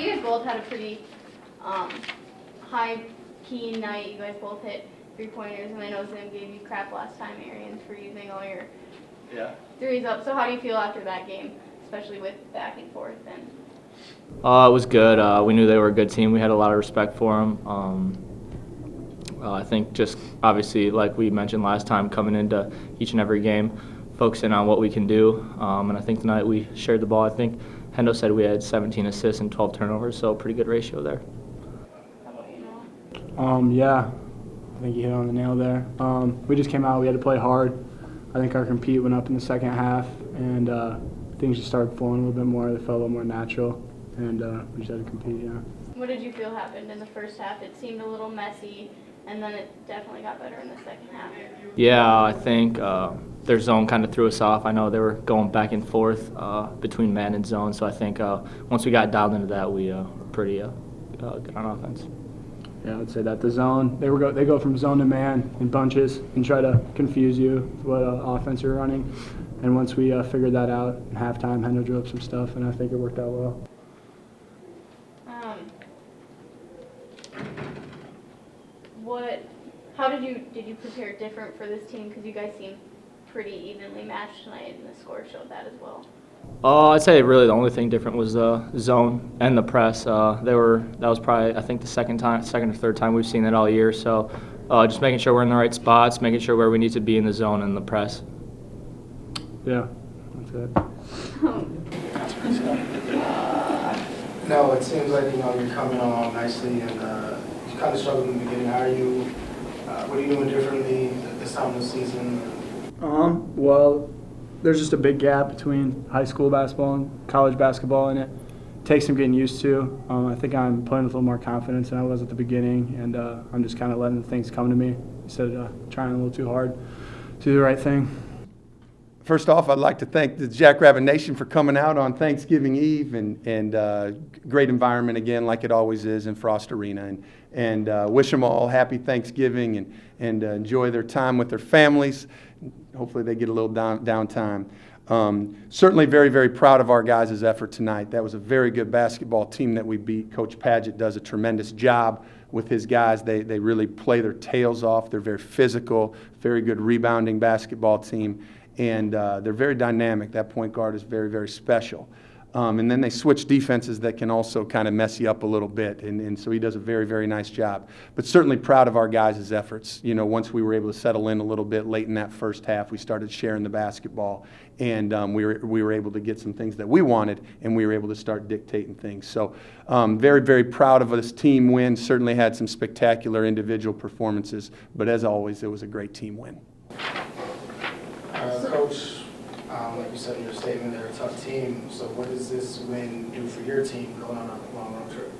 you guys both had a pretty high key night. You guys both hit 3-pointers, and I know Zim gave you crap last time, Arian, for using all your threes up. So how do you feel after that game, especially with back and forth? And it was good. We knew they were a good team. We had a lot of respect for them. I think just obviously, like we mentioned last time, coming into each and every game, focusing on what we can do. And I think tonight we shared the ball. I think Hendo said we had 17 assists and 12 turnovers, so pretty good ratio there. How about you, Noah? Yeah, I think you hit on the nail there. We just came out. We had to play hard. I think our compete went up in the second half, and things just started flowing a little bit more. They felt a little more natural, and we just had to compete, yeah. What did you feel happened in the first half? It seemed a little messy, and then it definitely got better in the second half. Yeah, I think their zone kind of threw us off. I know they were going back and forth between man and zone, so I think once we got dialed into that, we were pretty good on offense. Yeah, I would say that the zone, they go from zone to man in bunches and try to confuse you with what offense you're running. And once we figured that out in halftime, Hendo drew up some stuff, and I think it worked out well. How did you prepare different for this team? Because you guys seem pretty evenly matched tonight, and the score showed that as well. I'd say really the only thing different was the zone and the press. That was probably I think the second or third time we've seen it all year. So just making sure we're in the right spots, making sure where we need to be in the zone and the press. Yeah, that's it. No, it seems like you're coming along nicely, and you kind of struggled in the beginning. How are you? What are you doing differently this time of the season? Well, there's just a big gap between high school basketball and college basketball, and it takes some getting used to. I think I'm playing with a little more confidence than I was at the beginning, and I'm just kind of letting things come to me instead of trying a little too hard to do the right thing. First off, I'd like to thank the Jackrabbit Nation for coming out on Thanksgiving Eve, and great environment again, like it always is in Frost Arena, and wish them all happy Thanksgiving and enjoy their time with their families. Hopefully they get a little downtime. Certainly very, very proud of our guys' effort tonight. That was a very good basketball team that we beat. Coach Padgett does a tremendous job with his guys. They really play their tails off. They're very physical, very good rebounding basketball team. And they're very dynamic. That point guard is very, very special. And then they switch defenses that can also kind of mess you up a little bit. And so he does a very, very nice job. But certainly proud of our guys' efforts. You know, once we were able to settle in a little bit late in that first half, we started sharing the basketball. And we were able to get some things that we wanted, and we were able to start dictating things. So very, very proud of this team win. Certainly had some spectacular individual performances. But as always, it was a great team win. Coach, like you said in your statement, they're a tough team. So what does this win do for your team going on a long road trip?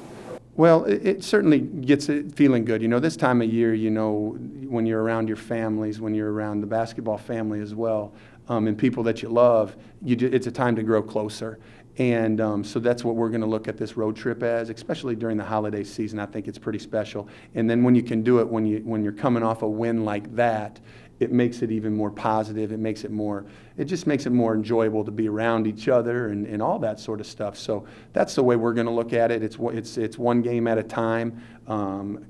Well, it certainly gets it feeling good. You know, this time of year, you know, when you're around your families, when you're around the basketball family as well, and people that you love, it's a time to grow closer. And so that's what we're going to look at this road trip as, especially during the holiday season. I think it's pretty special. And then when you can do it, when you're coming off a win like that, it makes it even more positive. It just makes it more enjoyable to be around each other and all that sort of stuff. So that's the way we're going to look at it. It's one game at a time,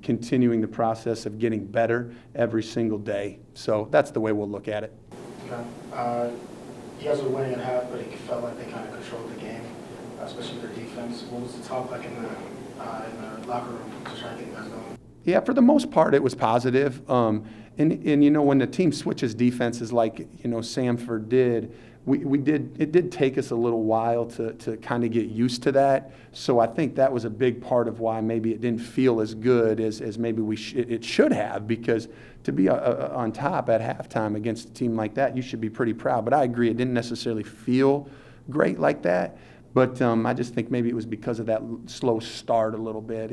continuing the process of getting better every single day. So that's the way we'll look at it. Okay. You guys were winning at half, but it felt like they kind of controlled the game, especially with their defense. What was the talk like in the locker room to try to get you guys going? Yeah, for the most part, it was positive. And you know, when the team switches defenses like, you know, Samford did, it did take us a little while to kind of get used to that. So I think that was a big part of why maybe it didn't feel as good as maybe it should have, because to be on top at halftime against a team like that, you should be pretty proud. But I agree, it didn't necessarily feel great like that. But I just think maybe it was because of that slow start a little bit,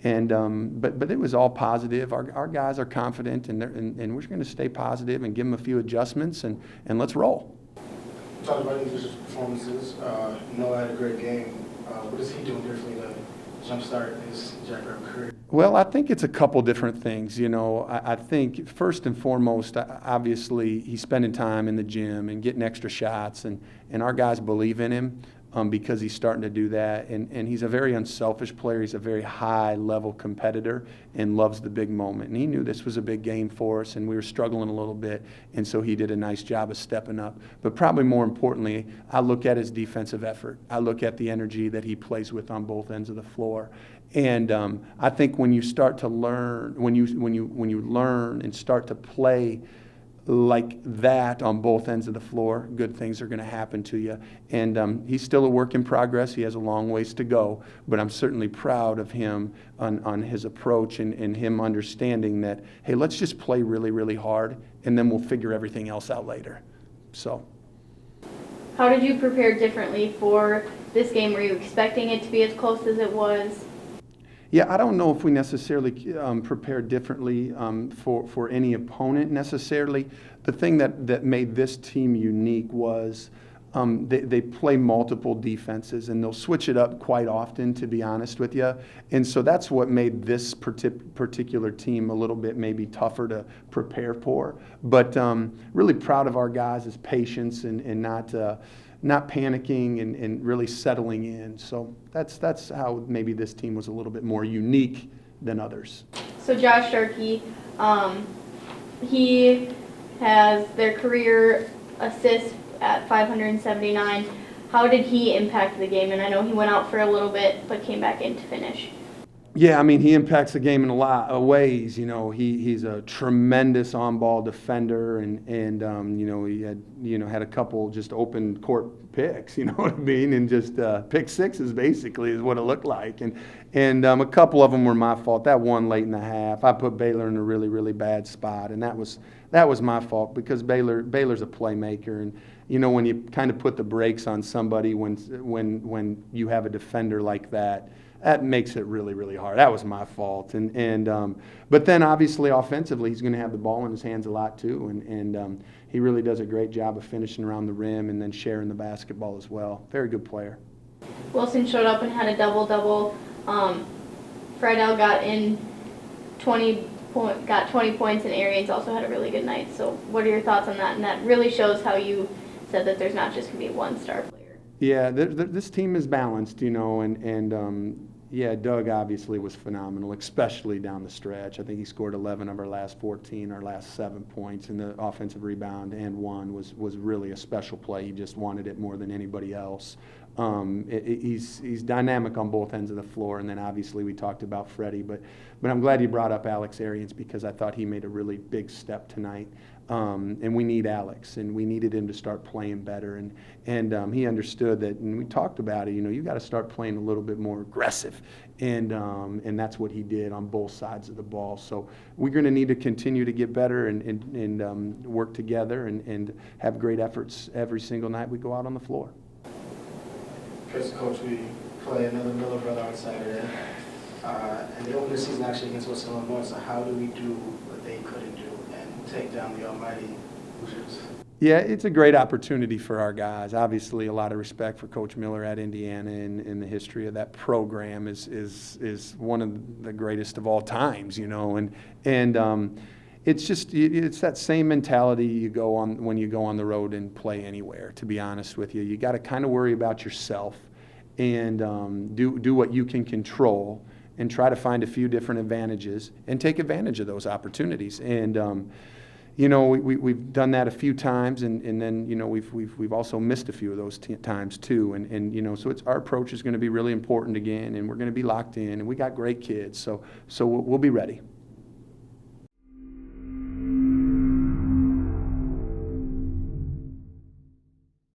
but it was all positive. Our guys are confident, and we're going to stay positive and give them a few adjustments, and let's roll. Talking about individual performances, Noah had a great game. What is he doing differently to jumpstart his Jackrabbit career? Well, I think it's a couple different things. You know, I think first and foremost, obviously, he's spending time in the gym and getting extra shots, and our guys believe in him. because he's starting to do that. And he's a very unselfish player. He's a very high-level competitor and loves the big moment. And he knew this was a big game for us, and we were struggling a little bit, and so he did a nice job of stepping up. But probably more importantly, I look at his defensive effort. I look at the energy that he plays with on both ends of the floor. And I think when you start to learn, when you learn and start to play like that on both ends of the floor, good things are going to happen to you. And he's still a work in progress. He has a long ways to go, but I'm certainly proud of him on his approach and him understanding that, hey, let's just play really, really hard, and then we'll figure everything else out later. So. How did you prepare differently for this game? Were you expecting it to be as close as it was? Yeah, I don't know if we necessarily prepared differently for any opponent necessarily. The thing that made this team unique was they play multiple defenses, and they'll switch it up quite often, to be honest with you. And so that's what made this particular team a little bit maybe tougher to prepare for. But really proud of our guys' patience and not panicking and really settling in. So that's how maybe this team was a little bit more unique than others. So Josh Sharkey, he has their career assists at 579. How did he impact the game? And I know he went out for a little bit, but came back in to finish. Yeah, I mean, he impacts the game in a lot of ways. You know, he's a tremendous on-ball defender, and you know, he had a couple just open court picks. You know what I mean? And just pick sixes basically is what it looked like. And a couple of them were my fault. That one late in the half, I put Baylor in a really, really bad spot, and that was my fault because Baylor's a playmaker, and you know, when you kind of put the brakes on somebody when you have a defender like that makes it really, really hard. That was my fault. But then obviously offensively, he's going to have the ball in his hands a lot too. And he really does a great job of finishing around the rim and then sharing the basketball as well. Very good player. Wilson showed up and had a double-double. Friedel got 20 points, and Arians also had a really good night. So what are your thoughts on that? And that really shows how you said that there's not just going to be one star player. Yeah, this team is balanced, you know, yeah, Doug obviously was phenomenal, especially down the stretch. I think he scored 11 of our last 14, our last 7 points, and the offensive rebound and one was really a special play. He just wanted it more than anybody else. He's dynamic on both ends of the floor, and then obviously we talked about Freddie, but I'm glad you brought up Alex Arians because I thought he made a really big step tonight. And we need Alex, and we needed him to start playing better, and he understood that, and we talked about it. You know, you got to start playing a little bit more aggressive, and that's what he did on both sides of the ball. So we're going to need to continue to get better and work together and have great efforts every single night we go out on the floor. Coach, we play another Miller brother on Saturday, and they open the season actually against Western Illinois. So how do we do what they couldn't do and take down the almighty Hoosiers? Yeah, it's a great opportunity for our guys. Obviously, a lot of respect for Coach Miller at Indiana, and the history of that program is one of the greatest of all times, you know. And it's that same mentality you go on when you go on the road and play anywhere. To be honest with you, you got to kind of worry about yourself and do what you can control, and try to find a few different advantages and take advantage of those opportunities. And you know, we've done that a few times, and then, you know, we've also missed a few of those times too. And you know, so our approach is going to be really important again, and we're going to be locked in, and we got great kids, so we'll be ready.